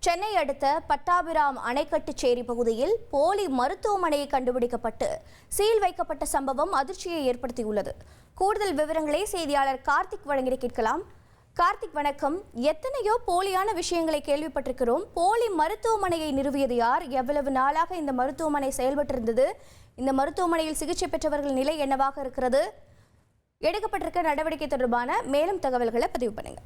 சென்னை அடுத்த பட்டாபிராம் அணைக்கட்டுச்சேரி பகுதியில் போலி மருத்துவமனையை கண்டுபிடிக்கப்பட்டு சீல் வைக்கப்பட்ட சம்பவம் அதிர்ச்சியை ஏற்படுத்தியுள்ளது. கூடுதல் விவரங்களை செய்தியாளர் கார்த்திக் வழங்கி கேட்கலாம். கார்த்திக் வணக்கம். எத்தனையோ போலியான விஷயங்களை கேள்விப்பட்டிருக்கிறோம். போலி மருத்துவமனையை நிறுவியது யார்? எவ்வளவு நாளாக இந்த மருத்துவமனை செயல்பட்டிருந்தது? இந்த மருத்துவமனையில் சிகிச்சை பெற்றவர்கள் நிலை என்னவாக இருக்கிறது? எடுக்கப்பட்டிருக்க நடவடிக்கை தொடர்பான மேலும் தகவல்களை பதிவு பண்ணுங்க.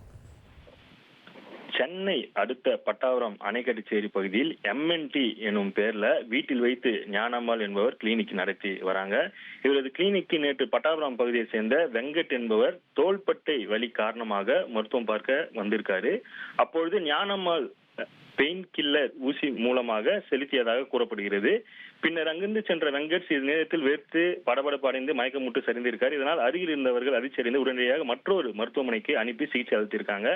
சென்னை அடுத்த பட்டாபுரம் அணைக்கட்டுச்சேரி பகுதியில் MNT எனும் பேர்ல வீட்டில் வைத்து ஞானம்மாள் என்பவர் கிளினிக் நடத்தி வராங்க. இவரது கிளினிக்கு நேற்று பட்டாபுரம் பகுதியை சேர்ந்த வெங்கட் என்பவர் தோள்பட்டை வலி காரணமாக மருத்துவம் பார்க்க வந்திருக்காரு. அப்பொழுது ஞானம்மாள் பெயின் கில்லர் ஊசி மூலமாக செலுத்தியதாக கூறப்படுகிறது. பின்னர் அங்கிருந்து சென்ற வெங்கட் சிறிது நேரத்தில் வேர்த்து படபடப்பு அடைந்து மயக்கமுட்டு சரிந்திருக்கார். இதனால் அருகில் இருந்தவர்கள் அதிர்ச்சியடைந்து உடனடியாக மற்றொரு மருத்துவமனைக்கு அனுப்பி சிகிச்சை அளித்திருக்காங்க.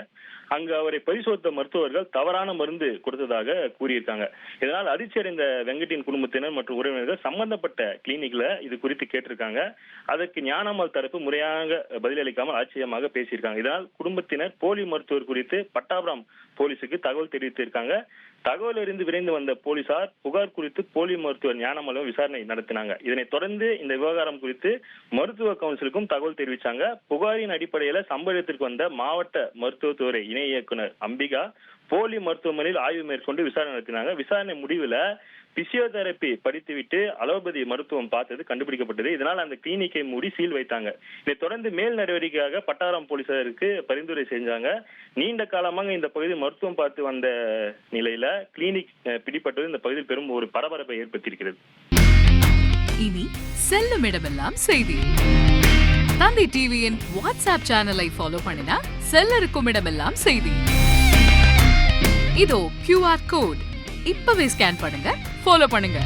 அங்கு அவரை பரிசோதித்த மருத்துவர்கள் தவறான மருந்து கொடுத்ததாக கூறியிருக்காங்க. இதனால் அதிர்ச்சியடைந்த வெங்கட்டின் குடும்பத்தினர் மற்றும் உறவினர்கள் சம்பந்தப்பட்ட கிளினிக்ல இது குறித்து கேட்டிருக்காங்க. அதற்கு ஞானம்மாள் தரப்பு முறையாக பதிலளிக்காமல் ஆச்சரியமாக பேசியிருக்காங்க. இதனால் குடும்பத்தினர் போலி மருத்துவர் குறித்து பட்டாபுரம் போலீசுக்கு தகவல் தெரிவித்திருக்காங்க. தகவல் அறிந்து விரைந்து வந்த போலீசார் புகார் குறித்து போலி மருத்துவர் ஞானம்மாளும் விசாரணை நடத்தினாங்க. இதனைத் தொடர்ந்து இந்த விவகாரம் குறித்து மருத்துவ கவுன்சிலுக்கும் தகவல் தெரிவிச்சாங்க. புகாரின் அடிப்படையில சம்பவத்திற்கு வந்த மாவட்ட மருத்துவத்துறை இணை இயக்குனர் அம்பிகா போலி மருத்துவமனையில் ஆய்வு மேற்கொண்டு விசாரணை நடத்தினாங்க. விசாரணை முடிவுல பிசியோதெரபி படித்துவிட்டு அலோபதி மருத்துவம் பார்த்தது கண்டுபிடிக்கப்பட்டது. இதனால் அந்த கிளினிக்கை மூடி சீல் வைத்தாங்க. இதை தொடர்ந்து மேல் நடவடிக்கையாக பட்டாபுரம் போலீசாருக்கு பரிந்துரை செஞ்சாங்க. நீண்ட காலமாக இந்த பகுதியில் மருத்துவம் பார்த்து வந்த நிலையில கிளினிக் பிடிப்பட்டது இந்த பகுதியில் பெரும் ஒரு பரபரப்பை ஏற்படுத்தியிருக்கிறது. இனி செல்லும் இடமெல்லாம் செய்தி. தந்தை டிவியின் வாட்ஸ்அப் சேனலை ஃபாலோ பண்ணினா செல்ல இருக்கும் இடமெல்லாம் செய்தி. இதோ QR கோட் இப்பவே ஸ்கேன் பண்ணுங்க, ஃபாலோ பண்ணுங்க.